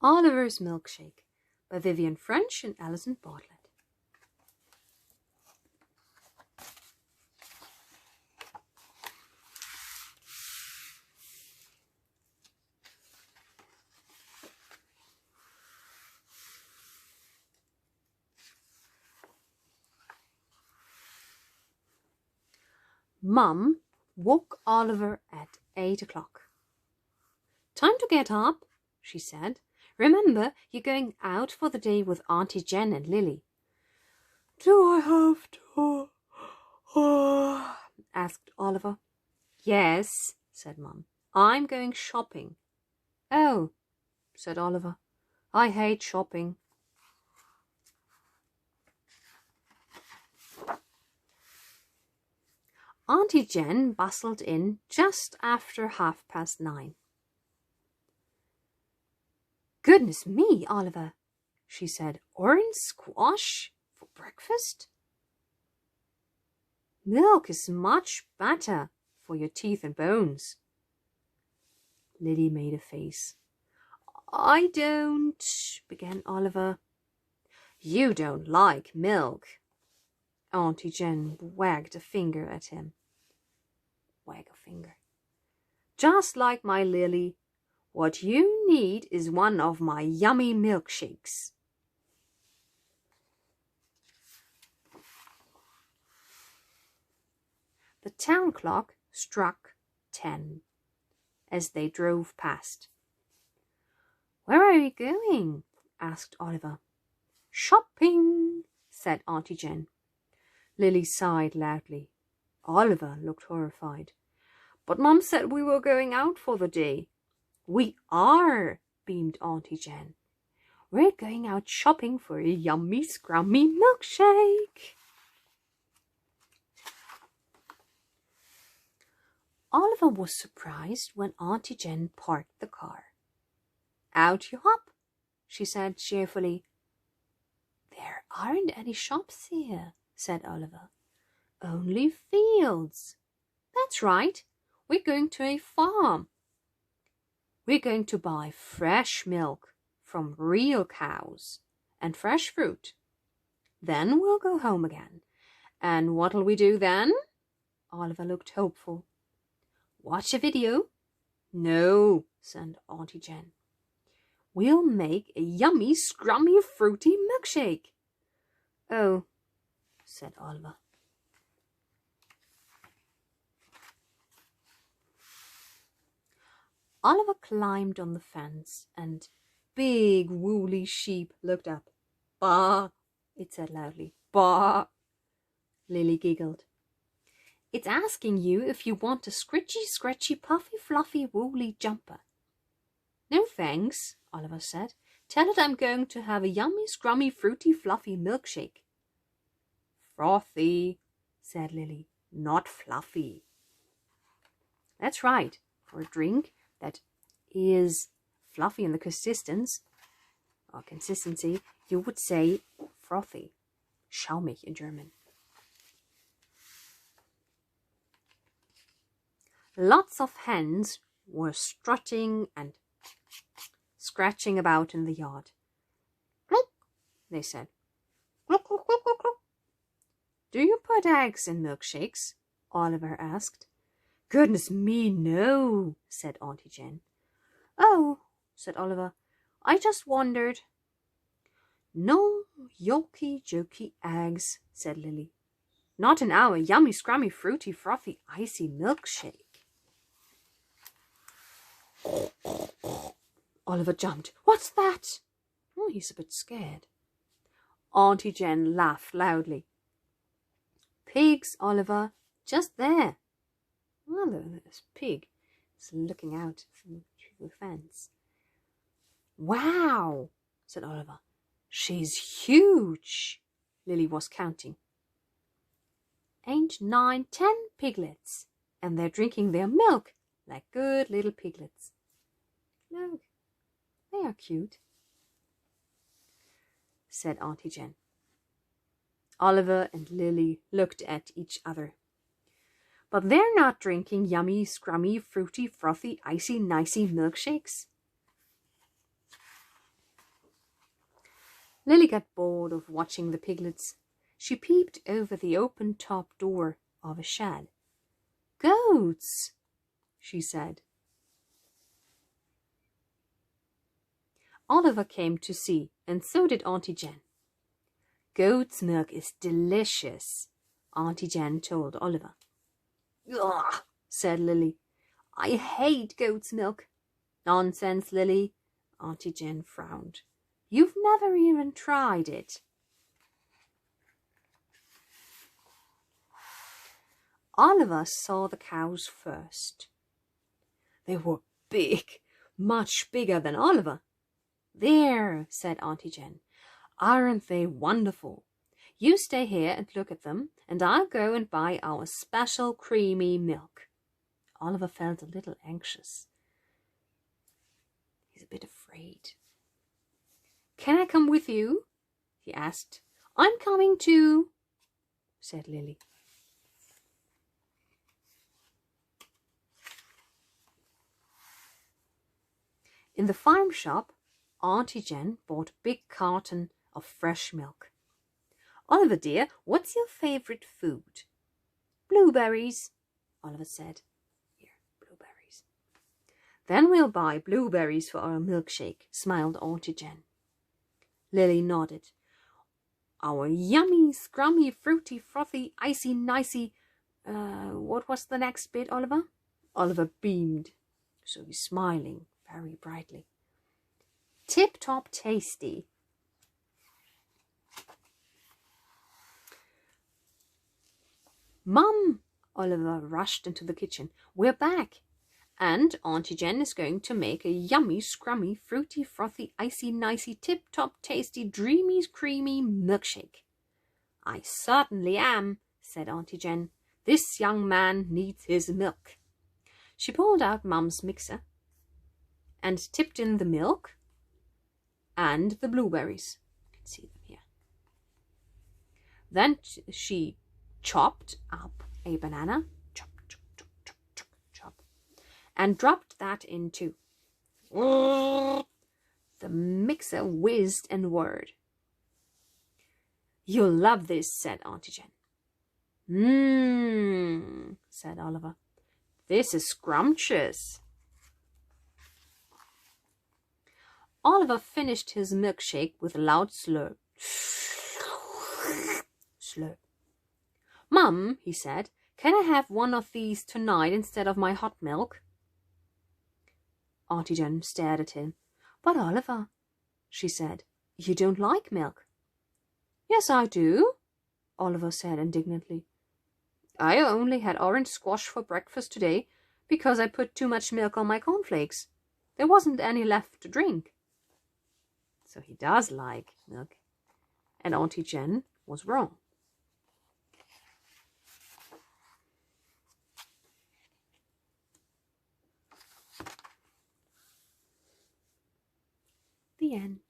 Oliver's Milkshake by Vivian French and Alison Bartlett. Mum woke Oliver at 8 o'clock. "Time to get up," she said. "Remember, you're going out for the day with Auntie Jen and Lily." "Do I have to?" asked Oliver. "Yes," said Mum. "I'm going shopping." "Oh," said Oliver. "I hate shopping." Auntie Jen bustled in just after 9:30. "Goodness me, Oliver," she said. "Orange squash for breakfast? Milk is much better for your teeth and bones." Lily made a face. "I don't," began Oliver. "You don't like milk." Auntie Jen wagged a finger at him. Wag a finger. "Just like my Lily. What you need is one of my yummy milkshakes." The town clock struck 10 as they drove past. "Where are you going?" asked Oliver. "Shopping," said Auntie Jen. Lily sighed loudly. Oliver looked horrified. "But Mum said we were going out for the day." "We are," beamed Auntie Jen. "We're going out shopping for a yummy, scrummy milkshake." Oliver was surprised when Auntie Jen parked the car. "Out you hop," she said cheerfully. "There aren't any shops here," said Oliver. "Only fields." "That's right. We're going to a farm. We're going to buy fresh milk from real cows and fresh fruit. Then we'll go home again. And what'll we do then?" Oliver looked hopeful. "Watch a video?" "No," said Auntie Jen. "We'll make a yummy, scrummy, fruity milkshake." "Oh," said Oliver. Oliver climbed on the fence, and big woolly sheep looked up. "Baa," it said loudly. "Baa." Lily giggled. "It's asking you if you want a scritchy, scratchy, puffy, fluffy, woolly jumper." "No thanks," Oliver said. "Tell it I'm going to have a yummy, scrummy, fruity, fluffy milkshake." "Frothy," said Lily, "not fluffy." "That's right. For a drink that is fluffy in the consistency, you would say frothy. Schaumig in German." Lots of hens were strutting and scratching about in the yard. "Cluck," they said. "Cluck, cluck, cluck, cluck, cluck." "Do you put eggs in milkshakes?" Oliver asked. "Goodness me, no," said Auntie Jen. "Oh," said Oliver, "I just wondered." "No yolky, jokey eggs," said Lily. "Not in our yummy, scrummy, fruity, frothy, icy milkshake." Oliver jumped. "What's that?" "Oh, he's a bit scared." Auntie Jen laughed loudly. "Pigs, Oliver, just there." "Well, there's a pig. It's looking out through the fence." "Wow," said Oliver. "She's huge." Lily was counting. 8, 9, 10 piglets, and they're drinking their milk like good little piglets. "Look, they are cute," said Auntie Jen. Oliver and Lily looked at each other. "But they're not drinking yummy, scrummy, fruity, frothy, icy, nicey milkshakes." Lily got bored of watching the piglets. She peeped over the open top door of a shed. "Goats," she said. Oliver came to see, and so did Auntie Jen. "Goat's milk is delicious," Auntie Jen told Oliver. "Ugh," said Lily. "I hate goat's milk." "Nonsense, Lily," Auntie Jen frowned. "You've never even tried it." Oliver saw the cows first. They were big, much bigger than Oliver. "There," said Auntie Jen. "Aren't they wonderful? You stay here and look at them, and I'll go and buy our special creamy milk." Oliver felt a little anxious. He's a bit afraid. "Can I come with you?" he asked. "I'm coming too," said Lily. In the farm shop, Auntie Jen bought a big carton of fresh milk. "Oliver dear, what's your favorite food?" "Blueberries," Oliver said. "Here, blueberries." "Then we'll buy blueberries for our milkshake," smiled Auntie Jen. Lily nodded. "Our yummy, scrummy, fruity, frothy, icy, nicey... what was the next bit, Oliver?" Oliver beamed, so he's smiling very brightly. "Tip-top tasty." "Mum!" Oliver rushed into the kitchen. "We're back. And Auntie Jen is going to make a yummy, scrummy, fruity, frothy, icy, nicey, tip-top tasty, dreamy, creamy milkshake." "I certainly am," said Auntie Jen. "This young man needs his milk." She pulled out Mum's mixer and tipped in the milk and the blueberries. You can see them here. Then she chopped up a banana, chop, chop, chop, chop, chop, chop, and dropped that in too. The mixer whizzed and whirred. "You'll love this," said Auntie Jen. "Mmm," said Oliver. "This is scrumptious." Oliver finished his milkshake with a loud slurp. Slurp. "Mum," he said, "can I have one of these tonight instead of my hot milk?" Auntie Jen stared at him. "But Oliver," she said, "you don't like milk." "Yes, I do," Oliver said indignantly. "I only had orange squash for breakfast today because I put too much milk on my cornflakes. There wasn't any left to drink." So he does like milk. And Auntie Jen was wrong. The end.